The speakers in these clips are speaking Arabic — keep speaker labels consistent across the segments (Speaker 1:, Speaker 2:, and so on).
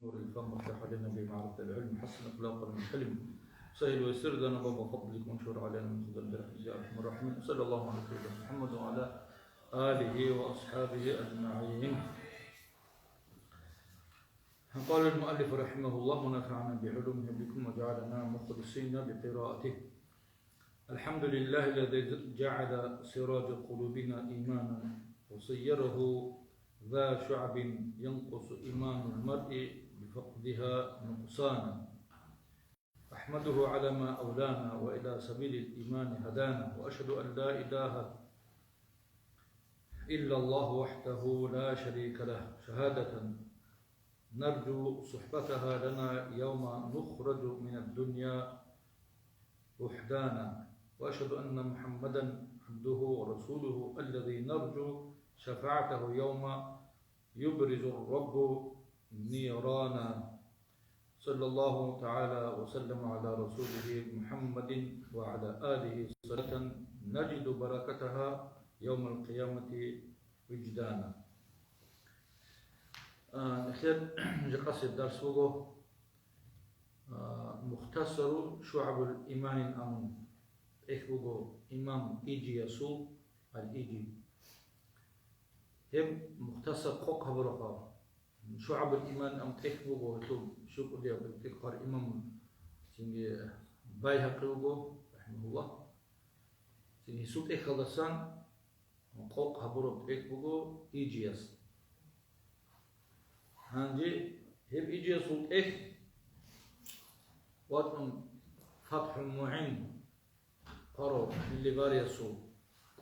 Speaker 1: نور الفهم وافتح علينا بمعرفة العلم، حسن أخلاقنا من حلم، سهل ويسر لنا باب فضلك وانشر علينا من فضل برحمتك يا أرحم الراحمين. صلى الله على سيدنا محمد وعلى آله وأصحابه أجمعين. قال المؤلف رحمه الله: ونفعنا بعلومه بكم وجعلنا مخلصين بقراءته. الحمد لله الذي جعل سراج قلوبنا إيمانا وصيره ذا شعب ينقص إيمان المرء بفقدها نقصانا. أحمده على ما أولانا وإلى سبيل الإيمان هدانا، وأشهد أن لا إله إلا الله وحده لا شريك له شهادة نرجو صحبتها لنا يوم نخرج من الدنيا وحدانا. وأشهد أن محمدا عبده ورسوله الذي نرجو شفاعته يوم يبرز الرب نيرانا. صلى الله تعالى وسلم على رسوله محمد وعلى آله صلاة نجد بركتها يوم القيامة وجدانا. نخير نقصد درس مختصر شعب الإيمان الأمن. إمام إيجي يسوع الإيجي هم مختصر قوق برقا شعب الإيمان أم تخبوغو هتلو شوف اللي بتقار إمام سينجي بايهقيوغو رحمه الله سينجي سوت إخلصان قوق هبرو تخبوغو إيجيس هانجي هم إيجيس سوت إخ واتن فتح المعين قرو اللي باريسو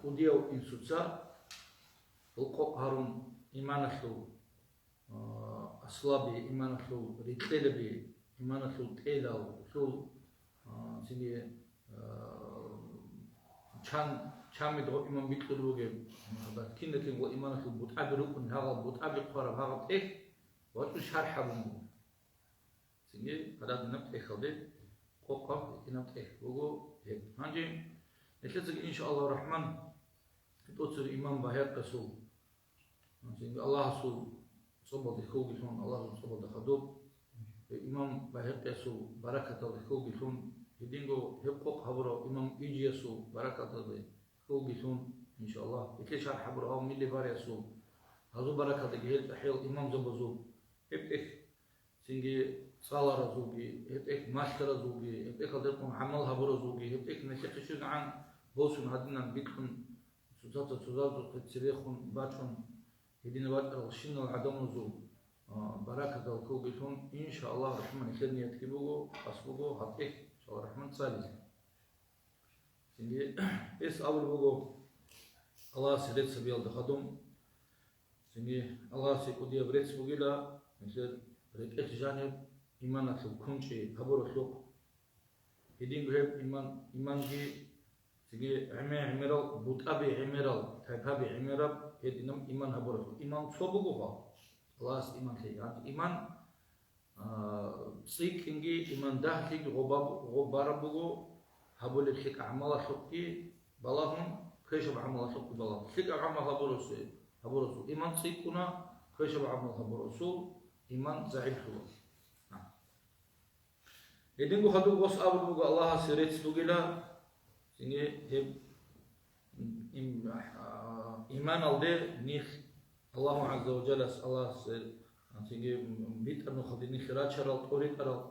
Speaker 1: وديو إنسوتسا القوق هارون إيمانخلو أصلابي إيمانخلو ريتلبي إيمانخلو تيلاو خلو سيدي شامي دو إيمان بيتلوغي كينكين و إيمانخلو بوتعبي ركن هاغا بوتعبي قرب هاغا إيه واتو شارحة بمو سيدي قراد نبت إخلدي قوقف نبت إخ وغو هيك هانجي نتلزق إن شاء الله الرحمن توصل إمام باهر قصو الله سو صبر دخول جلون الله صبر دخدوب إمام باهر قصو بركة دخول جلون يدينغو هبقوق حبرو إمام إيجي يسو بركة دخول جلون إن شاء الله إكليش على حبرو أو ملي بار يسو هذو بركة دخيل أحيل إمام زبزو هبقك سينجي صالة رزوجي هبقك ماشتر رزوجي هبقك هدركم عمل حبرو زوجي هبقك نتيقشون عن بوسون هدنا بيتكم سوزاتو تتسريخون باتشون هدينا باتر الشين العدم زو بركة الكوبيتون إن شاء الله الرحمن يخلني يتكبوغو أصبوغو حقيق إن شاء الله الرحمن صالح سنجي إس أول بوغو الله سيرت سبيل دخدم سنجي الله سيكوديا بريت سبوغيلا مثل ريت جانب إيمانك الكونشي هبور خلق هدين بهب إيمان جي سيجي عميرال بوتابي عميرال تابي عميرال هدينم إيمان هبورة إيمان صوبوغوها خلاص إيمان كي يعني إيمان صيك إنجي إيمان ده كي غبار بوغو هبول الخيك أعمال حقي بلاهم كيشب عمل حقي بلاهم خيك أعمال هبورسو إيمان صيكنا كيشب عمل هبورسو إيمان زعيم خلاص هدينغو خدو غص أول بوغو الله سيرت سبوغيلا سينجي هب إيمان الدي نيخ الله عز وجل الله سينجي بيت أنو خديني خيرات شرال طوري قرال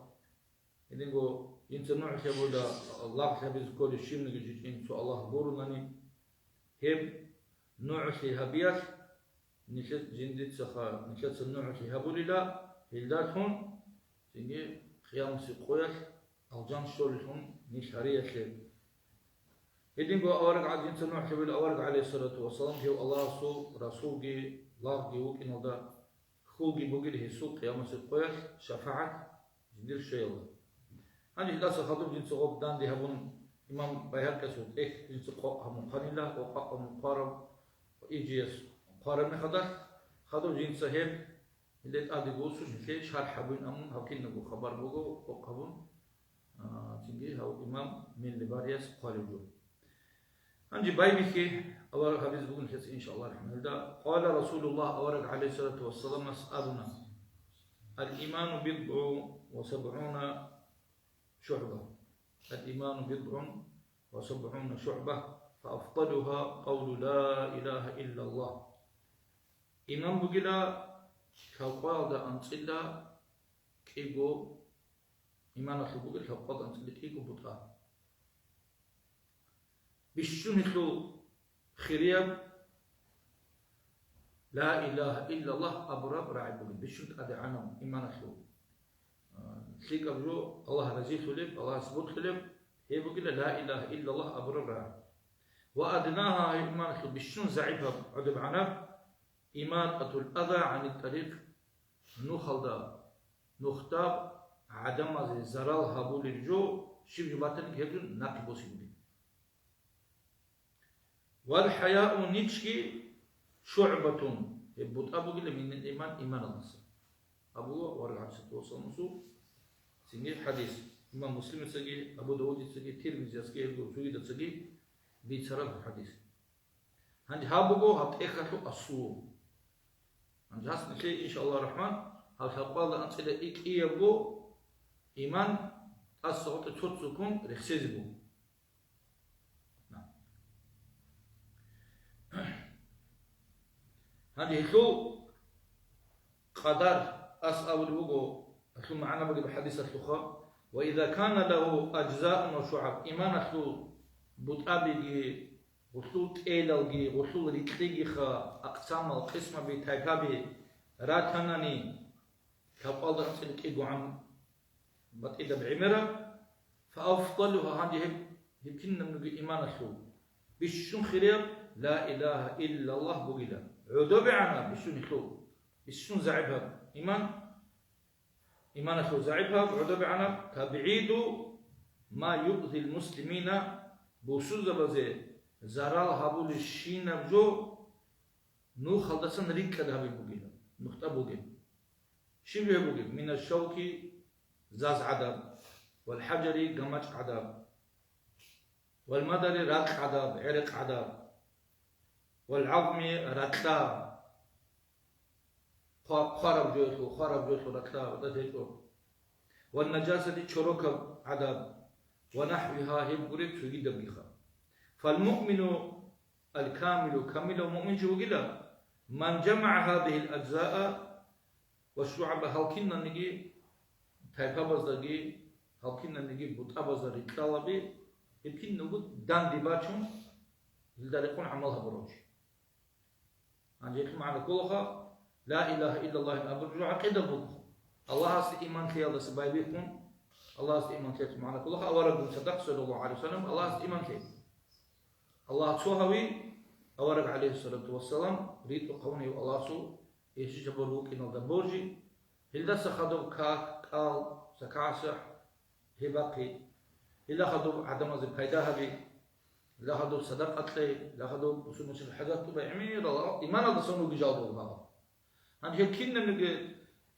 Speaker 1: إذنكو ينسنوع خيبودا الله خبيز كل الشيء نجيج إنسو الله بورناني هب نوع خي هبيات نشت جندت سخا نشت النوع خي هبولي لا هلداتهم سينجي خيام سيقويش الجان شولهم نشارية خيب إذن أورق على جنس نوح كبير أورق عليه الصلاة والسلام هو الله سو رسولي الله جوك إن هذا خوجي بقول هي سوق يوم سقياس شفاعة جدير شيء الله أنا إذا سخطوا جنس غب دان ده هون إمام بيهر كسوق جنس قاء هم قليلا وقاء مقارب وإيجيس قارب نخدش خدوا جنس هم اللي تأدي بوسو مثل شرح حبين أمون هكين نقول خبر بقو وقبون تيجي هو إمام من لباريس قالوا عندي بايبكي أورق حديث بقول إن شاء الله الرحمن قال رسول الله أورق عليه الصلاة والسلام مسألنا الإيمان بضع وسبعون شعبة. الإيمان بضع وسبعون شعبة فأفضلها قول لا إله إلا الله. إيمان بقلا كوقاد أنصلا كيغو إيمان أخبوغل كوقاد أنصلا كيغو بطا بشون هلو خريب لا إله إلا الله أبراب راعي بقول بشون أدعانهم إيمان أخلو شيك أبرو الله رزيل خليب الله سبوت خليب هي بقول لا إله إلا الله أبراب راعي وأدناها إيمان أخلو بشون زعيبها عدب عنب إماطة الأذى عن الطريق نخلدا نختاب عدم زرال هبول الجو شيف جباتن كهدون ناقبو سيبولي والحياء نيتشكي شعبة يبوت أبو قيل من الإيمان إيمان الله أبو ورقع ستوصل نصو سنجي حديث إمام مسلم سجي أبو داود سجي تيرمزي سجي سويد سجي بيتصرف الحديث هندي هابوغو هبتأخذوا أصول هندي هاس نشي إن شاء الله الرحمن هالحقوال أنصيدا إيابو إيمان أصوات تشوتسكم رخصيزبو هذه هو قدر أسأل بوجو أخلو معنا بقي بحديث الأخرى وإذا كان له أجزاء وشعب إيمان أخلو بطابي غسول إيدالجي غسول ريتليجي خا أقسام القسمة بتاكابي راتناني كقول أنسلك إيجو عن بتإيدا بعمرة فأفضلها هذه يمكننا من إيمان أخلو بشون خير لا إله إلا الله بقيلا عدوبي عنا بشون يخلو بشون زعبها إيمان أخلو زعبها عدوبي عنا تبعيدو ما يؤذي المسلمين بوسوزة بزي زرال هابول الشين بجو نو خلدسن ريكا دهبي بقيلا نخطا بقيل شبه بقيل من الشوك زاز عذاب والحجر قمج عذاب والمدر رق عذاب عرق عذاب والعظم ركلا خرب جوثو ركلا ودتيتو والنجاسة شروك عذاب ونحوها هم قريب سجد بها فالمؤمن الكامل كامل مؤمن شو كده من جمع هذه الأجزاء والشعب هل كنا نجي تايبابز دقي هل كنا نجي بطابز ركلا بي يمكن نقول دان ديباتشون يقدر يكون عملها بروج عندك معنا كلها لا إله إلا الله أبرجو عقيدة بوك الله أصل إيمان في الله سبايبكم الله أصل إيمان في معنا كلها أورق صدق صلى الله عليه وسلم الله أصل إيمان في الله تسوهوي أورق عليه الصلاة والسلام ريت قوني الله سو يشي جبروك إن الله برجي هل سخدو كاك قال سكاسح هباقي إلا خدو عدم زي بيداها بي لا خدو صدقة لي لا خدو بسم الله الحاجات تبع عمير الله إيمان الله سنو بجاوبه الله هن هي كنا نجى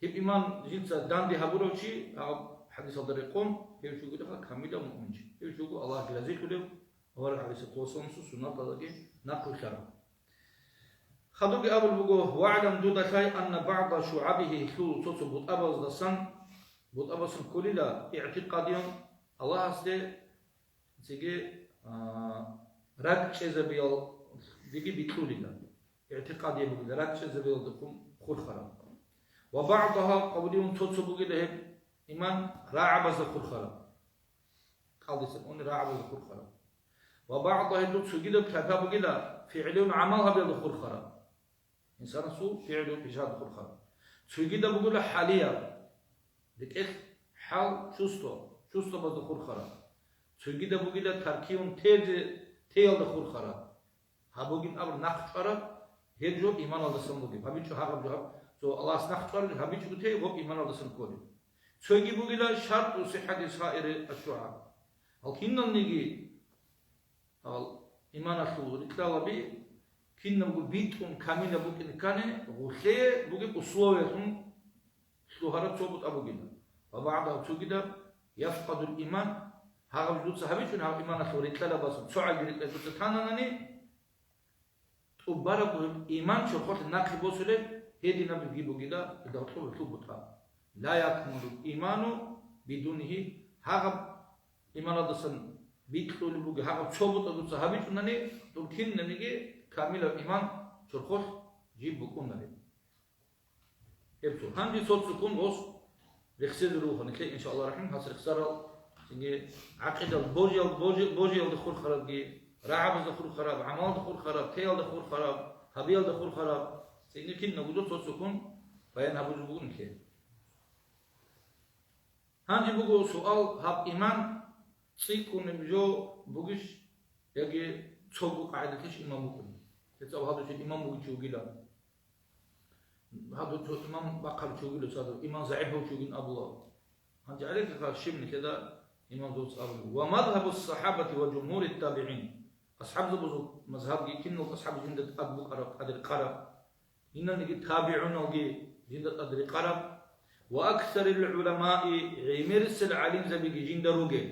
Speaker 1: هي إيمان جنس دان دي هبروشي أو حديث الدريقون هي شو كده كاملة مؤمنش هي شو الله جلزي كله ورق عليه الصلاة سنة الله نقل كلام خدو بأبو البقوه وعلم دودا كاي أن بعض شعبه خلو تصبط أبوز دسان بوت أبوسن كللا اعتقاديون الله أصله تيجي رد شزبيل ديجي بيتولينا اعتقاد يبغى رد شزبيل دكم خور خراب وبعضها قولهم تصبوا كده إيمان راعب از خور خراب قال يسمون راعب از خور خراب وبعضها تصبوا كده كتابوا كده فعلهم عملها بيد خور خراب إنسان سو فعله بجهاد خور خراب شو كده بقول حاليا ديك حال شوستو بده خور خراب سوگیده بگیده ترکیون تیل دخور خراب هابوگین ابر نخ خراب هیچو ایمان آلسن بگی همیچو حرام جو تو الله اس نخ خراب همیچو ته و ایمان آلسن کوری سوگی بگیده شرط و صحت سایر الشعب هل کینن نگی هل ایمان اخلو ریکلا بی کینن بو بیتون کامینا بگین کنه غوشه بگی اسلوبتون شوهرت صوبت ابوگیده و بعدها سوگیده يفقد الإيمان هذا وجود صحابي شنو هذا إيمان أخوري تلا بس سؤال جريت لجوز ثاناني وبارك الإيمان شو خاطر ناقي بوسله هدي نبي جيبو كده إذا أطلب بتوع لا يكمل الإيمان بدونه هاغب إيمان دسن بيتلو لبوجي هاغب شوبت أدوس هابي تونني تركين نميجي كامل الإيمان شرخوش جيب بكون نري يبتو هندي صوت سكون غوص رخصيد روح نكلي إن شاء الله رحمه حصل خسارة سنجي عقيدة بوجي الدخول خراب جي رعب الدخول خراب عمال الدخول خراب تيل الدخول خراب هبيل الدخول خراب سنجي كنا وجود صوت سكون بيان هبوج بكون كي هندي بقول سؤال هاب إيمان سيكون بجو بقولش يجي تصوب قاعدة كيش إمام بقول تتصور هذا شيء إمام بقول شو قيلا هذا شو إمام بقى شو قيلا صادق إمام زعيم هو شو قين أبو الله هندي عليك قال شيء من كذا إمام دوس أبو ومذهب الصحابة وجمهور التابعين أصحاب زبزو مذهب كأنه أصحاب جندة أبو قدر قرب إن نجي تابعون وجي جندة قدر قرب وأكثر العلماء عمرس العليم زبيجي جندروجي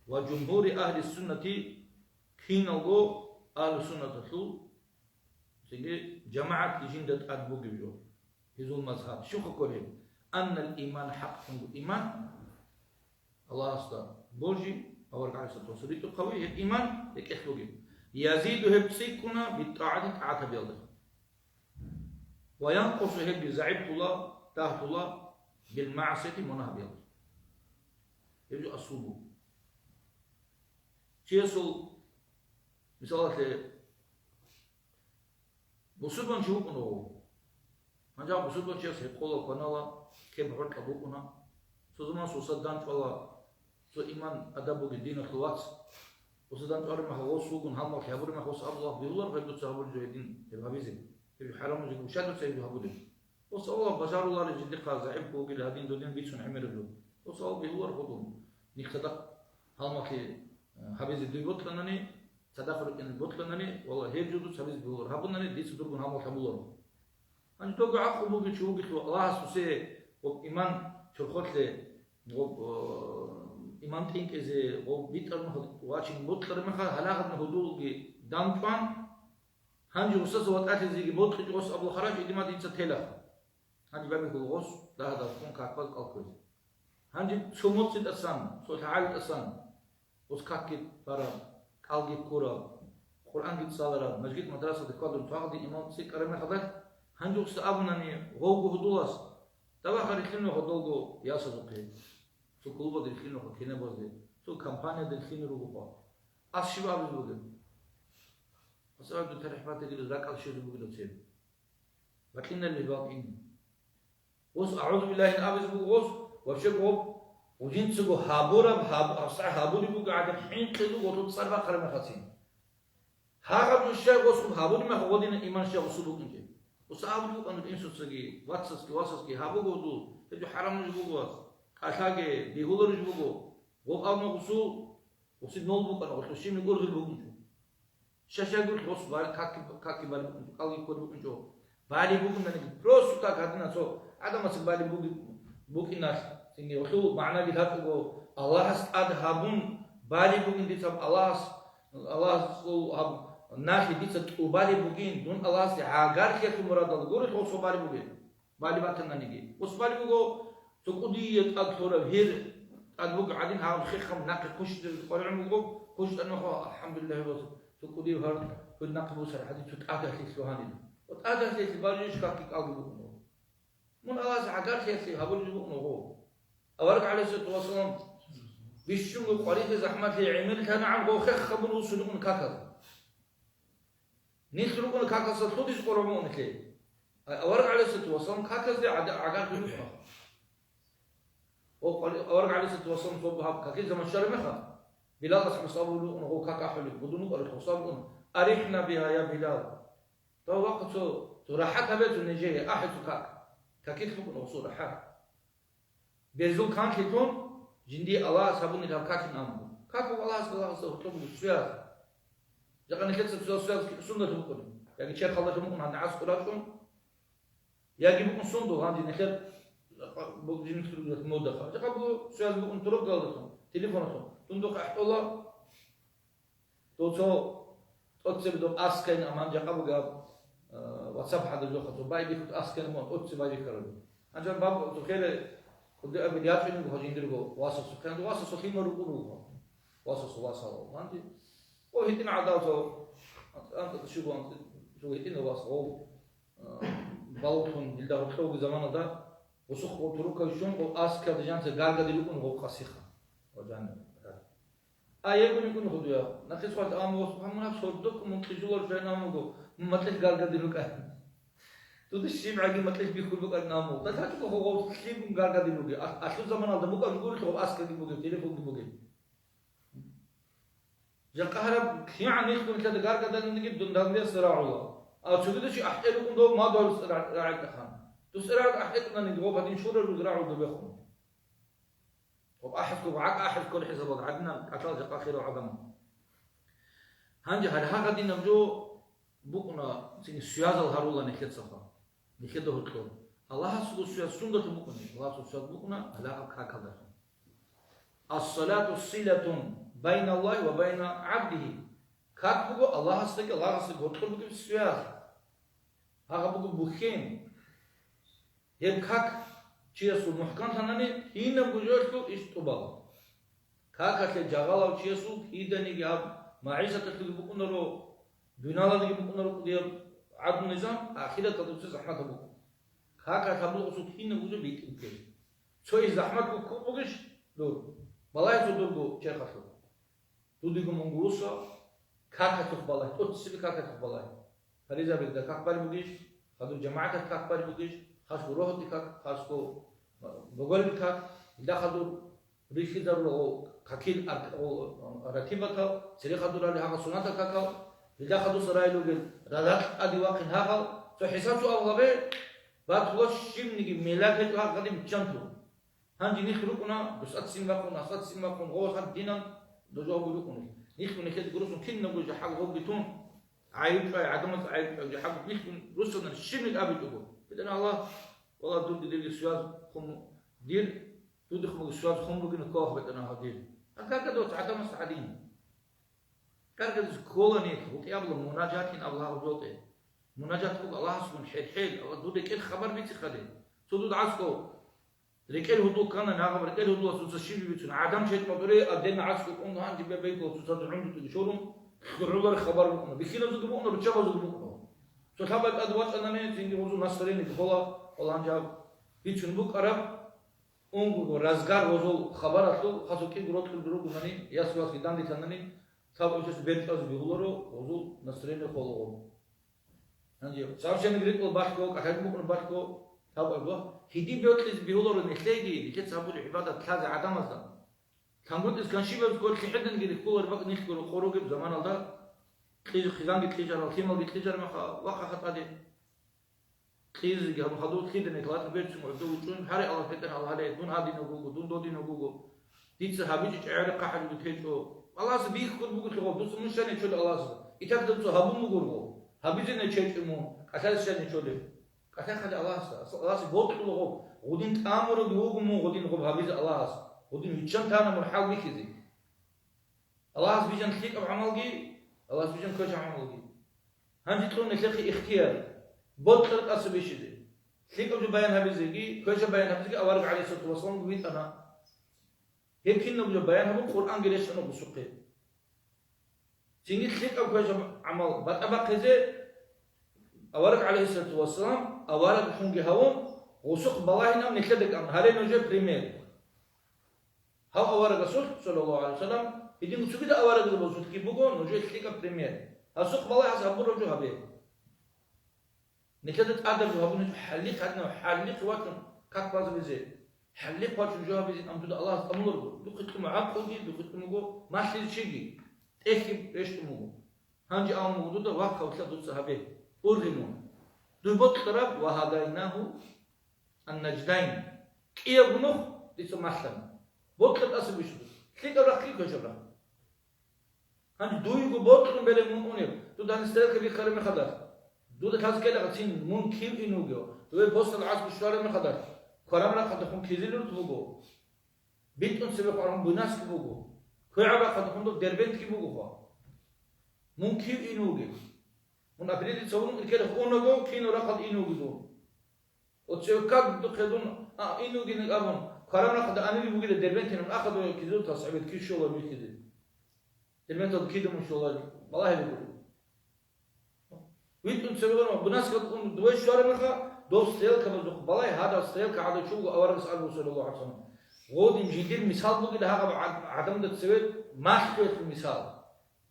Speaker 1: وجمهور أهل السنة كينوغو أهل السنة تلو سيجي جماعة جندة أدبوجي بيو هذو المذهب شو كقولهم أن الإيمان حق الإيمان الله أصلا بوجي أو رجع سطوسريت قوي الإيمان يكخلوجي يزيد هبسيكنا بالطاعة طاعة بيلده وينقص هب زعيب الله تحت الله بالمعصية منها بيلده يبدو أصوبه شيء مثلا بسبب شو كنوا ما جاب بسبب شيء سيقول كنالا كيف حرك أبوكنا سوزمان سوسدان فلا سو إيمان أدبو الدين الخلاص وسدان تعرف ما هو سوقن هم كيابور ما هو الله بيقولر في بيت سابور جهدين الهابيزي في حرام جد وشاد سيد هابودين وص الله بشار الله لجد قاز عيب فوق الهادين دودين بيتشون عمر له وص الله بيقولر خدوم نخدق هم كي هابيزي دي بوت لناني تدخل إن بوت لناني والله هي جودو هابيزي بيقولر هابوناني ديس دوربون هم كابولر أن توقع عقبو بيشوف بيشوف الله سوسي وإيمان شرخوت له إيمان تينك إذا وبيتر مخد واشين بوتلر مخا هلاقة مهدول جي دامفان هنجي وسط وقت زي بوتل جوس أبو خراج إدي ما دينسا تلا هنجي بابي كل لا هذا كون كاكل ألكوز هنجي سموت سيد أسان صوت عالي أسان وسكاكيت برا كالجي كورا قرآن جيت صادرا مسجد مدرسة دكتور تواخدي إمام سيك أرمي خدك هنجي وسط أبناني غوغو هدولاس تبع خريطين وهدوغو ياسدوكي سو كلوبا دلخينو خكينه بازدي سو كامبانيا دلخينو روبا أشيبا بزوجين أصلا دو ترحبات اللي ذاك الشيء اللي بقوله تسير لكن اللي باقين وس أعوذ بالله من أبز بقوس وشكوب وجين سجو هابورا أصلا هابوري بقى عاد حين كذو وتصرف خرم خاتين هذا الشيء وس هابوري ما هو دين إيمان شيء وسلوك إنجي وس هابوري بقى عند إنسان سجي واتسكي هابوري بقول تجو حرام بقول كاشاجي بيهولر جبوجو وقام نقصو وسيد نولبوك أنا وتشيم يقول غير بوجو شاشة يقول خلاص بار كاكي بار قال يقول بوجو باري بوجو من البروس تاع هذنا سو هذا ما سباري بوج الناس سيني وشو معناه بيهاتو الله أد هابون باري بوجين دي سب الله سو هاب الناس دي سب وباري بوجين دون الله سي عاقار كي مراد الغور خلاص باري بوجين باري باتنا نيجي وس باري بوجو تقولي أكثر غير أدوق عادين هاو خيخم ناقي كشت القرآن وقو كشت أنه الحمد لله بس تقولي هر في الناقي بوسر حديث تتأكل في سوهاني وتأكل في سباريش كاكيك أقول من الله سعقار في هابول جبوكنا هو أورك عليه الصلاة والسلام بيشون قريب زحمة عمل كان عم قو خيخم وصلون كاكل نيسلون كاكل سلطود يسقرمون كي أورك عليه الصلاة والسلام كاكل زي عقار جبوكنا أورج عليه الصلاة والسلام صوبها كذا زمان شر مخا بلال أصحاب صابون هو كاكا حلو بدون قال صابون أريحنا بها يا بلال تو وقت تو راحت بيت النجية أحد كاك كاكيد لكم وصول راحة بيزول كان كيتون جندي الله صابون إذا كاك نام كاك الله سبحانه وتعالى تطلب السؤال جاكن كذا سؤال سنة تقول يعني شيء خلاص ممكن عند عاص كلاتهم يجي ممكن صندوق عندي نخل بوجين تقول مودة خا جاكبو سؤال بقول تروح قالتهم تليفونهم تندق أحد الله توصو أتصل بدو أسكن أمان جاكبو جاب واتساب حدا جوخته باي بيكت أسكن مون أتصل باي بيكرر أنجان باب تخيل 근데 아비 리아트는 거 가진들고 와서 그냥 와서 힘으로 꾸르고 와서 한지 히tin 아다서 안도 쉬고 안도 히tin 와서 balkon ilda oturuq zamanında usuq oturuq üçün o askar dijanse gargadilukun o qasiqa o jan ayeguni kun huduya naqis waqt amos hamna sorduk muntijulor fenamugo matlis gargadiluka tudu shim'agi matlis bikhuluk namu tatatu ko ho khibun gargadilugi aslu zaman alda muka ngul to askar dibugi telefon dibugi jaqahara yani kun tada gargadilungi dundandiya sira'ullah أتوقع شيء أحيلكم دو ما دور راعي تخان تسرع أحيلكم أن يجوا بعدين شو رجل راعوا دبيخهم وأحسكم عق أحس كل حساب عدنا أطلع آخر عدم هنجي هذا دين نبجو بكنا سين سياز الهرولا نكت صفا نكت ده هتلو الله سبحانه سياز سندة بكنا الله سبحانه بكنا لا أكهكذا الصلاة صلة بين الله وبين عبده كات بقول الله سبحانه الله سبحانه هتلو بكم سياز هذا بقول بخين يبكك چیسو محکم تنانی هینا بجوشتو استوبال كاكا جاغالا چیسو هیدنی گاب معیشت تلقی بکنرو دنیالا دیگه بکنرو دیگه عدل نظام آخرت تدوس زحمت بکن كاكا تبلغ صوت هینا بجو بیتیم که شوی زحمت بکن بگش دور بالای تو دور بو چه خاطر تو دیگه منگوسا كاكا تقبلای تو تسبی كاكا تقبلای فریزا بگذار كاكبر بگش خدو جماعت كاكبر بگش خاص روح ديكا خاص كو بقول ديكا إذا خدوا ريشي دارو كاكيل أو رتيبة سري خدوا رالي هذا سنة كاكا إذا خدوا سرايلو جل رادك أدي واقع هذا فحساب شو أغلبه بعد هو شيء نيجي ملاك هذا قديم جنتو هنجي نخلقنا بس أتسين باكون أسات سين باكون هو خد دينا دجاج بيلقونه نخلق نكيد جروسون كين نقول جحق هو بيتون عيب شوي عدمت عيب جحق نخلق روسنا الشيء من أبي تقول بدنا الله والله دود دير سواز خم دير دود خم سواز خم بقين كوخ بدنا هدير أكاد دوت عدم السعدين كارجز كولاني وقيابل مناجاتين الله وجوته مناجات فوق الله سبحانه حيل دود كل خبر بيتي خدي سدود عسكو ركل هدوء كان ناقب ركل هدوء سوسشيل بيتون عدم شيء مدري أدينا عسكو كون هان جب بيكو سوسد عنده تشورم خبر خبر بكون بيخينا زود بكون بتشابه زود بكون سوسابك أدوات أنا نيجي وزو نصرين كهلا Olanca için bu Arap ongu razgar rozol haber atlı hasuki grot kıldırı bunani yasvas gidan ditanani tabi ötesi belçaz bihuluru rozol nasrene kolu hani savşanı grek ol başko kahar bu başko tabi bu hidi belçaz bihuluru netlegi diket sabul ibadet kaza adamazdan kangut iskanşi ve gol kihden gidip kollar bak nişkolu koru gibi zaman alda khizan gitlijar al khimal gitlijar ma waqa khatadi خيز جاب خدود خيد نكلات بيت شو عدو وشون حري الله فتن الله عليه دون هادي نجوجو دون دودي نجوجو ديت سحابي جعل قحد بتهجو الله سبيك كل بقول له بس مش شان يشود الله سب يتقدم سو هبوم بقوله هبيز نشيجمو أساس شان يشود كثر خد الله سب الله سب بوت له غودين تامر جوجو مو غودين غو هبيز الله سب غودين يجشم تانا مرحاول كذي الله سب يجن خيك بعملجي الله سب يجن كوش عملجي هم جتلون نخلي اختيار بطل أصبي شدي ليكم جو بيان هبزيجي كويش بيان هبزيجي أورج عليه الصلاة والسلام قويت أنا يمكن نبجو بيان هم القرآن جلش أنا بسقي تيجي ليك أو كويش عمل بتأبى كذا أورج عليه الصلاة والسلام أورج حنجي هون وسق بلاهنا ونكدك أم هذا نوجه بريمير هاو أورج الرسول صلى الله عليه وسلم يجي نسوي ده أورج الرسول كي بقول نوجه ليك بريمير هسق بلاه هسه برجو هبه نكدت أدب وهبون حليق عندنا حليق وقت كات باز بيزي حليق وقت جواب بيزي أم تود الله أمور دقتكم عقلي دقتكم جو ما شيء شيء تأكيد إيش تمو هنجي أم موجودة واقع وثلاث دوت صحابي أورغمون دوبت طرف وهدايناه النجدين كي يبنوه لسه مثلا بطل أسبوع شو كيك أروح كيك وشبه هنجي دويجو بطل بله مونير تود هنسترك بيخرم خدار دوده تاز كده قتين مون كيم إنوجو دوه بوست العصب الشوارع من خدر كرامنا خدهم كيزيلور تبوجو بيتون سبب عرام بناس كبوجو كوعبا خدهم دو دربنت كبوجو فا مون كيم إنوجو مون أبريد تصورون كده خونجو كينو رخد إنوجو وتشوف كاد دو خدون إنوجو نقابون كارنا قد أنا بيجي للدربين من أخذوا كذو تصعب كيش والله مش كذا دربين تود كذا مش والله والله بيقول ويتون سببنا بناس كتقول دوي شوارع مخا دوس تيل كبزوق والله هذا ستيل كعادة شو أورس أبو صلى الله عليه وسلم غود يمجدير مثال بقول هذا عدم التسويد ما حكيت المثال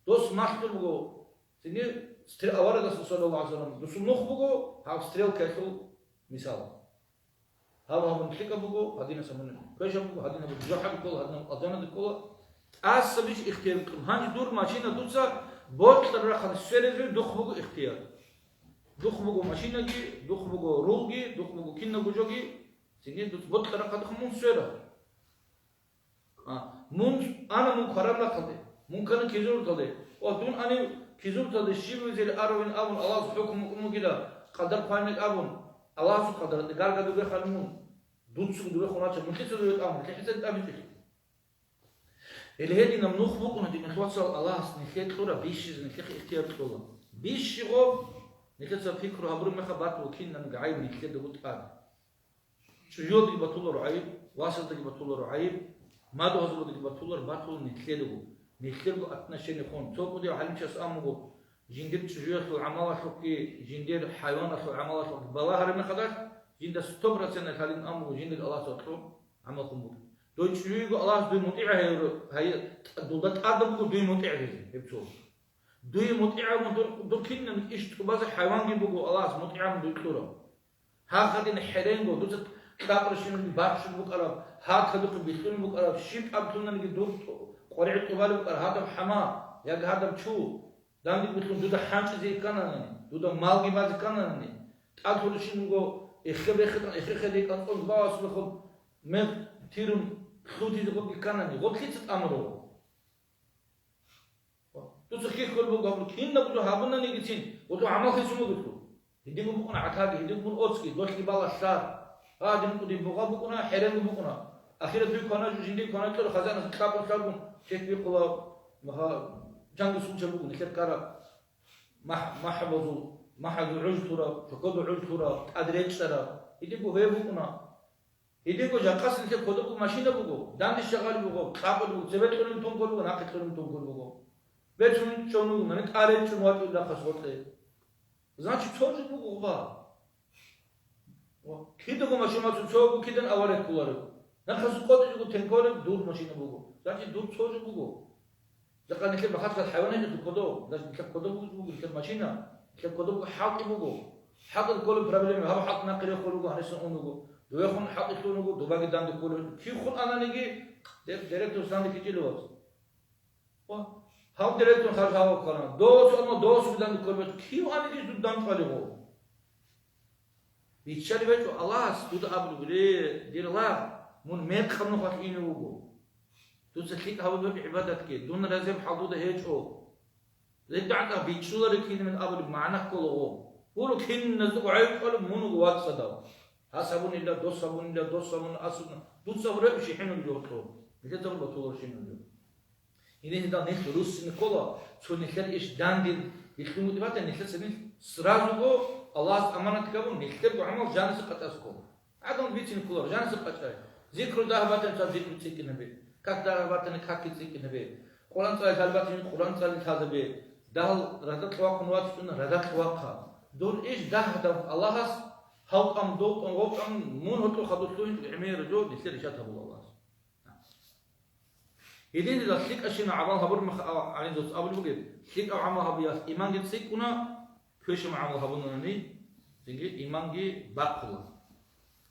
Speaker 1: دوس ما حكيت بقول سني ستيل أورس صلى الله عليه وسلم دوس نخ بقول هذا ستيل كيسو مثال هذا هم نحكي بقول هذين سمونه كيش بقول هذين بجحد بقول هذين أذان بقول أصبح اختيار كم هني دور ماشينا دوسا بوت ترى خلاص سيرفر دخ بقول اختيار دخ بقول ماشينا جي دخ بقول رول جي دخ بقول كنا بجوجي سني دوس بوت ترى خد خمون سيرة مون أنا مون خراب لا خده ممكن كيزور خده ودون أنا كيزور خده شيء مثل أروين أبون الله حكم مقيدا قدر فاينك أبون الله سو قدر دكار كده بيخ خلمون دون سو دوره خناش ممكن سو دوره أمر كيف أبي تيجي اللي هذي نمنوخ بقولنا دي نخلص الله نخيل كلورا بيش نخيل اختيار كلورا بيش غو نخيل سفكر هبرو مخبات وكينا نقعيب نخيل دقوت قاد شجود دي بطولر عيب واسط دي بطولر عيب ما ده هزول دي بطولر بطول نخيل أتنا شيء نخون توقف دي وحلم شخص أمغو جندير شجود في العمالة شوكي جندير حيوان في العمالة شوكي بالله هرم خداش جندر 100% خالين أمغو جندر الله سطرو عمل خمور دوتش يقول الله دوي مطيع هي دولت آدم يقول دوي مطيع هذي يبتو دوي مطيع من دول كنا إيش تبغى حيوان يبغوا الله مطيع من دوي كلورا ها خدين حرين جو دوت كابر شنو بارش بقرا ها خدوك بيخون بقرا شيب أبتونا نجي دول قريع تبالو بقرا هذا حما يا هذا بشو دام دي بيخون دودا حامش زي كاناني دودا مال جباز كاناني تأكل شنو جو إخبار ديك أنقذ باس بخون من تيرم خودی دکتر کانانی وقتی چت آمرو تو چه کار بگم کین نبودو هابون نگیتین و تو عمل خیلی مگوتو هدی بکنه عتابی هدی بکن اوتسکی دوستی بالا شار هادی مکودی بگم بکنه حرم بکنه آخر دوی کانال جندی کانال تو خزانه کتاب شاربون چه بیکلا مها جنگ سوچه بگم نکرد کارا ما حضو عج تورا فقدو عج تورا ادریج ترا هدی بکنه هدي كو جاكاس نك خودو ماشينه بوغو داندي شغال بوغو خابل بوغو زبت كلن تون كول بوغو ناقت كلن تون كول بوغو بيتون چونو من قاري چموات لا خسوته значит тоже بوغو با كيدو ماشينه چوغو كيدن اوارت كولارو نخس قود جو تنكول دور ماشينه بوغو значит دور тоже بوغو لقد نك بخاطر الحيوانات دو كودو لازم نك كودو بوغو نك ماشينه نك كودو حاطي بوغو حاط كل بروبلم هذا حاط نقري خلوغو هنسن اونغو دوی خون حقیقی نگو دوباره دانده کولن کی خون آن نگی دیرکتور دانده کی جلوات و هم دیرکتور خرج هوا کنن دوست بدانده کولن کی آن نگی دو دانده کالی هو بیشتری بچه الله است دو آبلو بله دیرلا من میک خمن خواهد اینو بگو دو سخیت هوا دو عبادت کی دون رزم حدود هیچ او لذا عندها بیشتر کی من آبلو معنا کلو هو کین نزدیک عیب کلو منو قوات صدا حسبون الله دوست صابون أصلا دوست صابون رأي شيء حنو بيوتو نكتب تقول بطول شيء نقول إذا هذا نخل روس نقوله شو نخل إيش داندين يخدموا دبعته نخل سنين سرازوكو الله أمانة كابون نكتب بعمل جانس قطعسكو عدم بيت نقوله جانس قطعه ذكر ده باتن صار ذكر تيجي نبي كات ده باتن كات تيجي نبي قرآن صار هالباتن قرآن صار هذا بي ده رضا خواق نوات سنة رضا خواقها دون إيش ده الله هاوك أم دوت أم وقت أم مون هتلو خدوتلوين عمير جو نسير شاتها بالله يدين إذا سلك أشينا عمل هبور مخ على دوس أول بقول سلك أو عمل هبياس إيمان جد سلك كنا كويش مع عمل هبورنا ني تيجي إيمان جي باقلا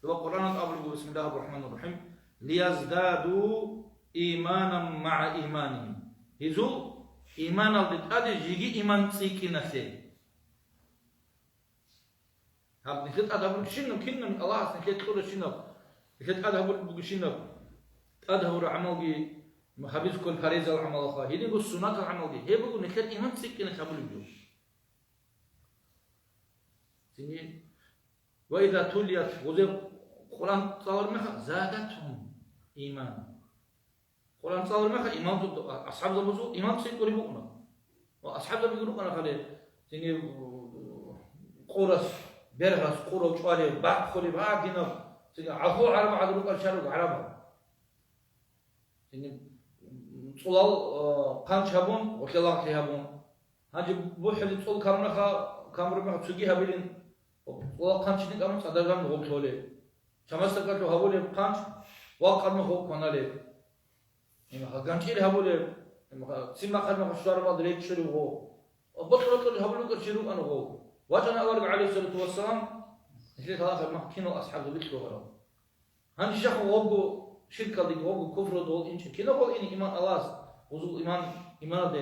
Speaker 1: لو القرآن أول بقول بسم الله الرحمن الرحيم ليزدادوا إيمانا مع إيمانهم يزو إيمان الدين أدي جيجي إيمان سيكي نسي هاب نخلت أدهور شنو كنا من الله نخلت كل شنو نخلت أدهور بقشنو أدهور عملي محبس كل فريزة العمل خا هيدي بقول سنة العمل دي هي بقول نخلت إيمان سكين خبر الجو سنين وإذا توليت وزي قرآن صار مخ زادتهم إيمان قرآن صار مخ إيمان أصحاب الوضوء إيمان سيقول بقنا وأصحاب بيقولوا أنا خلي سنين قرص برهس قرو شوالي بعد خلي بعد هنا عفو عرب عدلوك الشارع عرب წოლალ ყანჩაბონ ოხელახი ჰაბონ ჰაჯი ბუჰლი წოლ კამრახა კამრახა ცუგი ჰაბილინ ყოლალ ყანჩინი კამრ სადაგან გოხოლე ჩამასაკატო ჰაბოლე ყანჩ ვაყარმა ხო ქონალე იმახა განჭირი ჰაბოლე იმახა სიმახარმა შარმა დრეჩრუღო ობოტროტო ჰაბოლე კშირუ ანღო ვაჯანა ალარგ ალი სალათუ ვასალამ ისე ხალხა მაქინო ასჰაბუ ბიქროღო هاني شخو غوغو شركة دي غوغو كفر دول إنش كنا قول إني إيمان الله وزو إيمان ده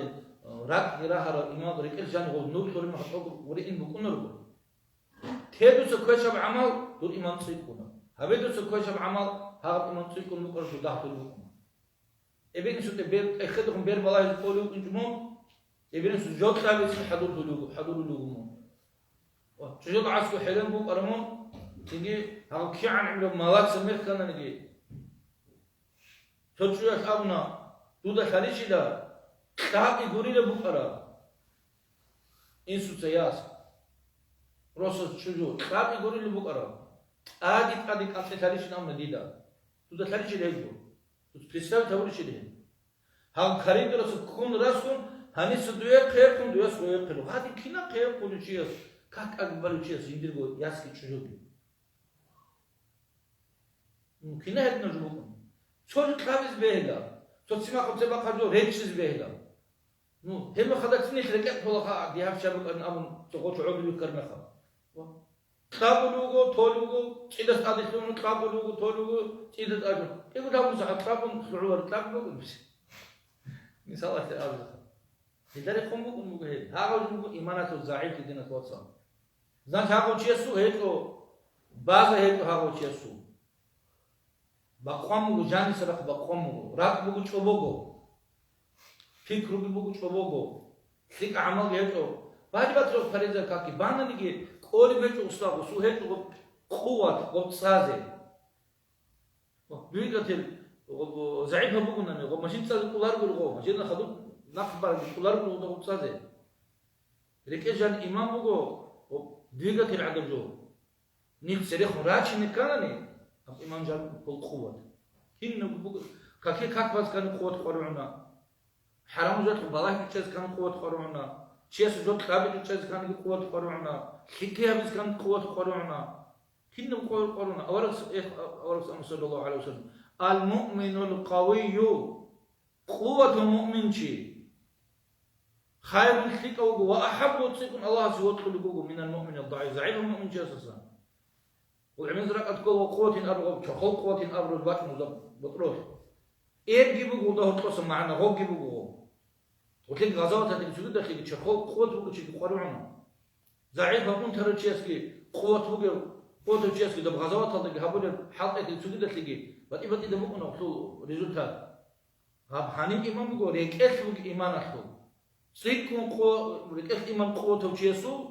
Speaker 1: رات يراها إيمان ده ركيل جاني غوغ نور خوري ما حطوغ وري إن بكون رغو تهدو سكوشة بعمل دول إيمان سيكونا هبدو سكوشة بعمل هاغب إيمان سيكون مقرر شو داخل لكم إبين سوت بير أخذهم بير بلاي يقولوا إنتمون إبين سوت جوت لابس حضور لوجو وشجوت عسكو حلم بو قرمون تيجي هاو كيان عملوا مالات سمير كان نجي تشوف أبنا تودا خليشي دا تاقي غوري بقرا إنسو سياس روسس شجو تاقي غوري بقرا آدي كاسة خليشي نام نديدا تودا خليشي لهجو تبصر تقول شيء ده هاو خريد رأس كون رأسون هني سدوية خير كون دوية سوية خير هذه كنا خير كون شيء كاك أكبر شيء زندير بو ياسكي شجو كنا هدنا جموعهم شو كلامز بهلا شو تسمع قبل سباق هذو ريتشز بهلا نو هم خدتني شركات والله دي هم شباب أن أمن تقول شعوب يكرمها تابلوغو تولوغو إذا استعدتون تابلوغو تولوغو إذا أجر يقول لهم صح تابون شعور تابلوغو بس مثال أشياء لذلك هم بقول مجهد هذا جمو إيمانات الزعيم في دين الوصال زين هذا شيء سو هيكو بعض هيكو هذا شيء سو بقوامو جاني سرق بقوامو راك بقول شو بقو فكرو بقول شو بقو فيك عمل يهجو بعد بترو فريزة كاكي بانا نيجي كوري بيجو أستاذ سوهجو قوة وتصازي بيجاتل زعيم بقولنا نيجو ماشين تصازي كولار بقولو ماشين نخدو نخبر كولار بقولو وتصازي لكن جان إمام بقو بيجاتل عدم جو نيك سريخ راش نكانني إمام جاب كل قوة هنا كاك بس كان قوة قرعنا حرام جات بالله كيس كان قوة قرعنا شيء جات كابي كيس كان قوة قرعنا حكي بس كان قوة قرعنا هنا قوة قرعنا أورس صلى الله عليه وسلم المؤمن القوي قوة المؤمن شيء خير الثقة وأحب تكون الله سوى من المؤمن الضعيف زعيم المؤمن شيء أساسا والعمل زرقت قوة أبغى شخول قوة أبغى البات مزب بطروح إيه جيبوا ده هتقص معنا هو جيبوا وتلاقي غزوات هذه الجدود داخل شخول قوة بقول شيء قرعنا زعيم بقول ترى شيء اسكي قوة بقول قوة شيء اسكي ده غزوات هذه هبول حلقة الجدود داخل بتي ده بقول نقصو ريزولتات هب حنين إمام بقول ريكس بقول إيمان أخو سيكون قوة ريكس إيمان قوة وشيء سو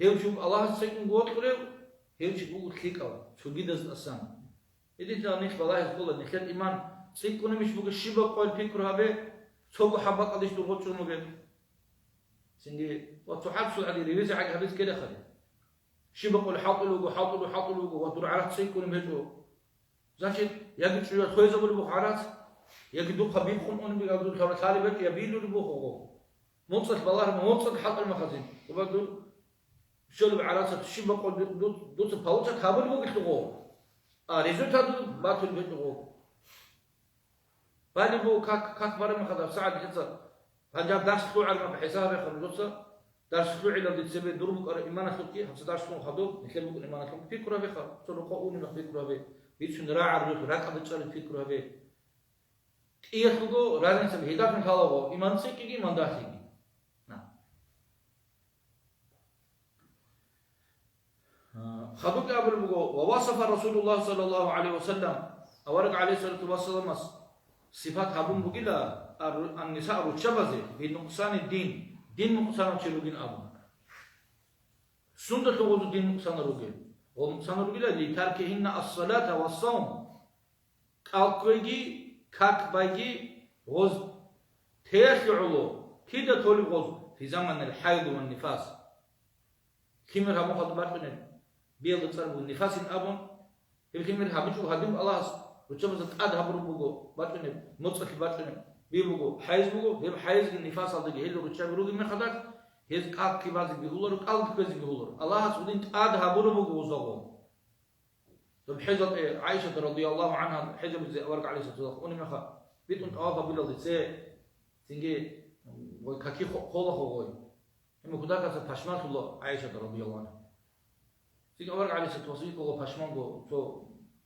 Speaker 1: هيو شوف الله سيكون قوة كله هيرش بقول خيكا شو جدز أسام إذا تانيخ بالله يقول نخيل إيمان سيكون مش بقول شباب قال فكر هذا سوق حبك قديش تقول شو مقول سندي وتحبسوا على ريزة على هذا كده خلي شباب قال حاطلوا ودور على سيكون مهجو زين يجد شو خويزة بالبخارات يجدوا قبيل خنون بيقولوا كم طالبات يبيلوا البخارات منصف بالله منصف حط المخازن وبدو شلون بعراسة الشباب قل دوت باوتة كابل وقت لغو ريزولتات باتل بيت لغو بالي بو كاك مرة ما خذ ساعة كذا هنجاب درس طلوع على بحسابه خلصه درس طلوع إلى اللي تسمى دروب قرأ إيمانه خلقي 15 سنة خذوه مثل ما يقول إيمانه خلقي فكرة بخا صاروا قاوني ما فكرة به بيتشون راعي الرجل راك بتشال فكرة به إيه خلقه رازن سب هداك من خلاصه إيمان سيكي إيمان داخلي خذوك قبل بقول ووصف رسول الله صلى الله عليه وسلم أورق عليه الصلاة والسلام صفات هبون بقيلا النساء رتشبزه بنقصان الدين دين نقصان شلوجين أبو سنة تقول دين نقصان رجل ونقصان رجل لتركهن الصلاة والصوم كالكويجي كاكبايجي غز تيسعلو كده تولي غز في زمن الحيض والنفاس كمير هم خطبات بيل تصرف النفاس أبون يمكن من هبجو هدم الله როცა ტად აბრუბუგო ბატონე მოწყეთი ბატონე ბიბუგო ჰაიზბუგო ბებ ჰაიზგი ნიფას ალდგი ელო როცა რუგი მეხადარ ეს კაკი ბაზი ბიგულო კალდ ბაზი ბიგულო ალაჰ უდინ ტად აბრუბუგო უზოგო তো حجت عائشة رضي الله عنها حجب ورق عليه الصلاة والسلام أنا مخا بيتون طوافة بلادي سه تنجي وكاكي خلا خوي هم كذا كذا فشمان الله عائشة رضي الله عنها تيجي ورق عليه الصلاة والسلام كله فشمان جو تو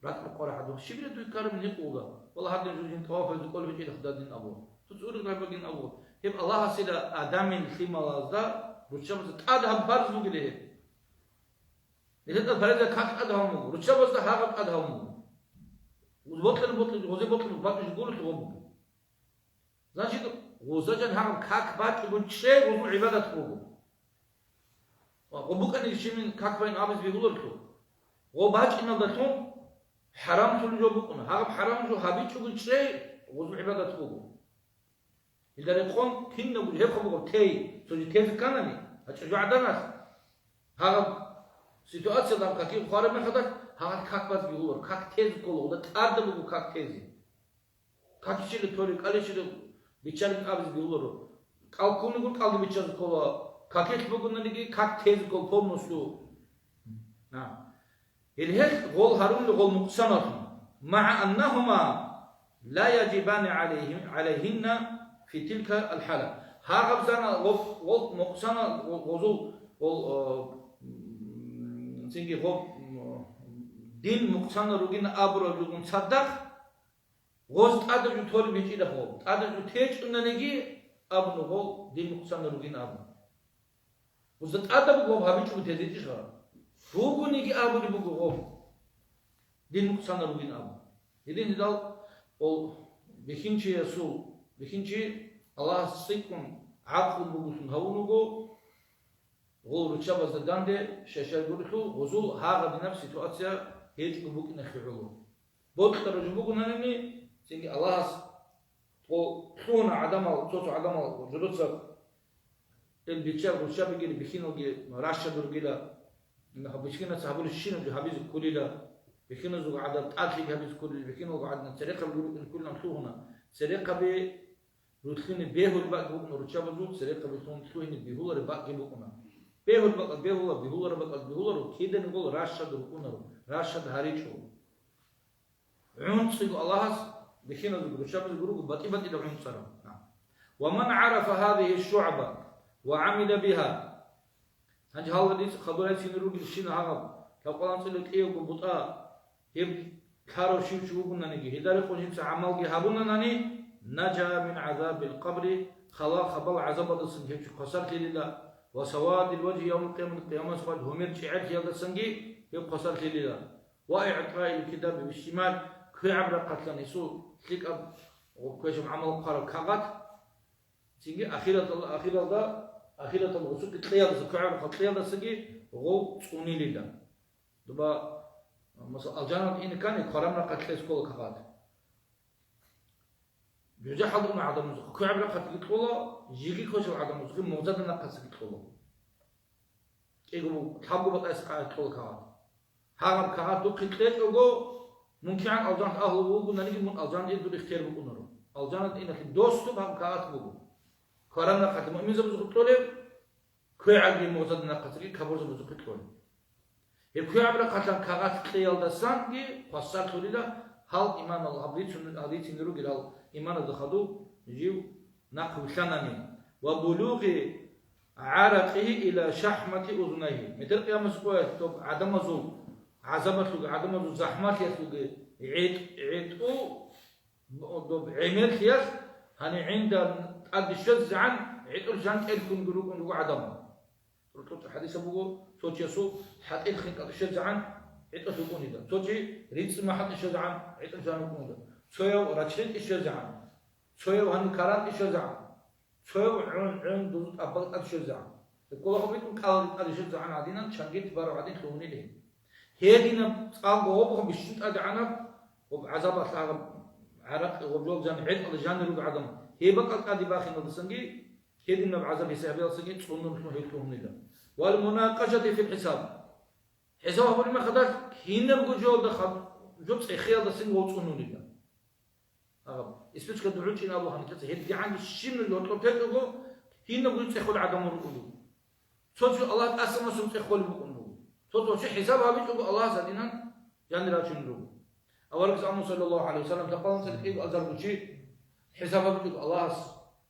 Speaker 1: رات القرى حدو شبيه تو يكرم من يقوله والله هذا الجزء طوافة يقول بيجي خدادين أبو تزور غيبين أبو هب الله سيدا آدم الخيمة لازدا رشام تأدهم برز بقوله إذا فرزة كاك أدهم رشام بس هاغب أدهم وبطل غزي بطل بطل يقول توب значит غزاجن هاغب كاك بات يقول شيء وضو عبادة توب وبكن يشمن كاك بين أبز بيقول تو وباج إن دتون حرام تقول جو بكون هاغب حرام جو هابي تقول شيء وضو عبادة توب إذا يقوم كنا نقول هيك بقول تي تجي كيف كانني هتشجع عدناس هاغب سيتواتسيا دام كاكي خارج من خدك هاغب كاك باز بيقول كاك تيز كله ده تارد بقول كاك تيزي كاك شيء توري كالي شيء بيشارك أبز بيقول كالكون يقول كالي بيشارك كله كاكي بقول نيجي كاك تيز كله فوق نسلو نعم الهيك غول هارون غول مقسمة مع أنهما لا يجبان عليهن في تلك الحالة هاغب زانا غول مقسمة غزول غول سينجي غول دين مقسمة روجين أبرو روجين صدق غوز تادر جو تولي بيجي ده غول تادر جو تيج نيجي أبنو غول دين مقسمة روجين أبنو غوز تادر بغول هابي شو تيجي شو روجو نيجي أبنو بغول غول دين مقسمة روجين أبنو يدين هذا أو بخينشي يسوع بخينشي الله سيكون عقل بغوسن هونوغو غول رتشابز داندي شاشا غورخو غزول هاغا بنفس سيتواتسيا هيج بوك نخيعلو بوك ترجمو ناني سينجي الله او خونا عدم توتو عدم جلوتسا البيتشار رتشابي بخينوغي راشا درغيلا انها بشكينا صحابول الشين حبيز كوليلا بخينو زو عدد اخي حبيز كوليلا بخينو عدد سرقه كلنا نخونا سرقه ب رتخين بيهول باك بوك رتشابو سرقه بخون خوين بيهول باك بوكنا بيهول باك بيهول باك بيهول كيدن نقول راشد ركونر راشد هاريچو عون صيغ الله بخينا رتشابو غروغ باتي باتي دعون صار ومن عرف هذه الشعبة وعمل بها هنج هالدي خبرات سينروغ الشين هاغ كقولان صلت ايغو بوطا يب كارو شيشو غنانيغي هدار قوشيس عملغي هابوناناني نجا من عذاب القبر خلا خبل عذاب السن هيك قصر لله وسواد الوجه يوم القيامة سواد همير شعر يلد سنجي يب قصر لله وإعطاء الكتاب بالشمال كي عبر قتل نسو تلك أب وكيشم عمل قارب كاغات سنجي أخيرة الغسوق تليادة كي عبر قتل تليادة سنجي غو تسوني لله دبا مثلا الجانب إن كان قرمنا قتل سكول كاغات يجي حضر مع عدم مزق كي عبر قتل كولا يجي كوش عدم مزق موجود نقص كولا إيجو حبوا بقى سقاط كولا كاغات هاغم كاغات دو قتلت أوجو ممكن عن ألجان أهل وجو نريد من ألجان يدو الاختيار بكونرو ألجان إنك دوستو بهم كاغات وجو قرمنا قتل مؤمن زبز قتلوا كي عبر موجود نقص كي كبر زبز قتلوا كي عبر قتل كاغات خيال دستان كي قصة كوليدا هل إيمان الله حديث نرو جلال إيمان دخلوا يجيو نقل ثناني وبلوغ عرقه إلى شحمة أذنيه مثل قيام سقوط طب عدم زو عزمة عدم زو زحمة يسوق عيد أو عمل خياس هني عند قد الشذ عن عيد الجان إلكم جروب عدم رتوت حديث أبوه توجي يسوع حتى إلخن قد الشذ عن عيد أسوقون إذا توجي ريتس ما حد الشذ عن عيد الجان يكون إذا شوية ورشيد الشذ عن شوية وهن كرام الشذ عن شوية عن دوز أبغى الشذ عن كل خبيتم قال الشذ عن عدينا شنجيت بارو عدين خلوني له هيدينا قال جوابهم بالشت أدعنا وبعذاب العرب عرق وبلوغ جان عيد الجان يروق عدم هي بقى قادي باخي نضسنجي هيدينا بعذاب يسحب يلسنجي تصونون شنو هيكلهم له والمناقشة في الحساب حساب أول ما خدت هنا بقول جول دخل جوتس خيال دسين وصونوني دا أغب إسبتش كدعوتين أبو هنتس هدي عندي شيم يطلب تلقو هنا قلت تأخذ عدم الرؤلو صوت الله أسمى سوم تأخذ بقولو صوت شو حساب هابي تقول الله زادينا يعني لا تشنو أولك زمان صلى الله عليه وسلم تقول سلكي أزر بشي حساب هابي تقول الله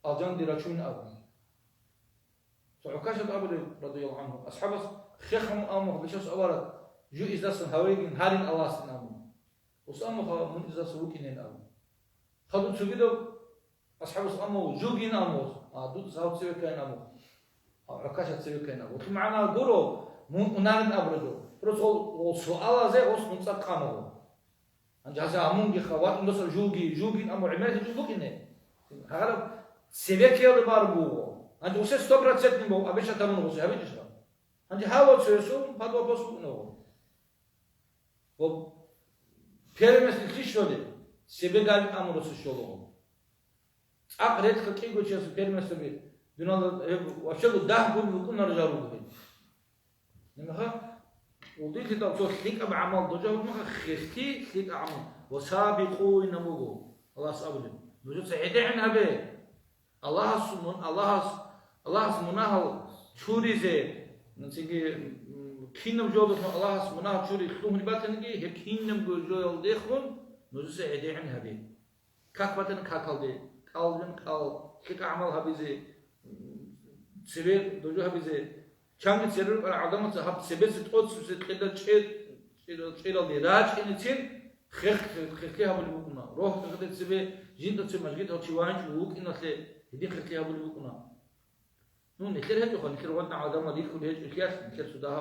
Speaker 1: أجان دي راشون أبو فعكاشة أبو رضي الله عنه أصحاب خيخهم أمه بشوس أولك جو إذا سنهاويين هارين الله سنامو وسأمه من إذا سوكين أبو خدوا تسويدو أصحاب أمه جوجين أمه دود ساوت سوي كين أمه عكاشة سوي كين أمه وتمعنا قولوا منارن أبردو رسول وسؤال زي وس منسق أمه أنجازا أمون جخوات نصر جوجين أمه عمالة جوجينه هذا سوي كيل باربو أنت وسه ستوبرات سكني بو أبيش أتمنى وسه أبيش أشرب أنت هاوت سويسو فادوا بسوا نو و بيرمس الكيش شودي سبعال أمور سشولو أقرأت كي قوتشيس بيرمس تبي دينال وشلو ده بقول نرجعوا به نمها وديك تابسو خليك بعمل دجاج ما خلتي خليك عمل وسابقوا إنموجو الله سأبلي نجوم سعيد عنها به الله سمناه شوري زي نسيجي كينم جودة الله سمناه شوري خلوهم نباتنجي هي كينم جودة دخلون نجوم سعيد عنها به كاكبتن كاكالدي كالجن كال خليك عمل هبيزي سبيل دجاج هبيزي كم تسيرون على عدم تهاب سبيل ستقول سبيل كذا شيء اللي راج إنتين خخ هبل بكونا روح كذا سبيل جين تسمى مجد أو شيء شوك إن أصله هدي خخ هبل بكونا نون نكر هذا يخون نكر ودنا عدم دي كل هذا الكياس نكر سودها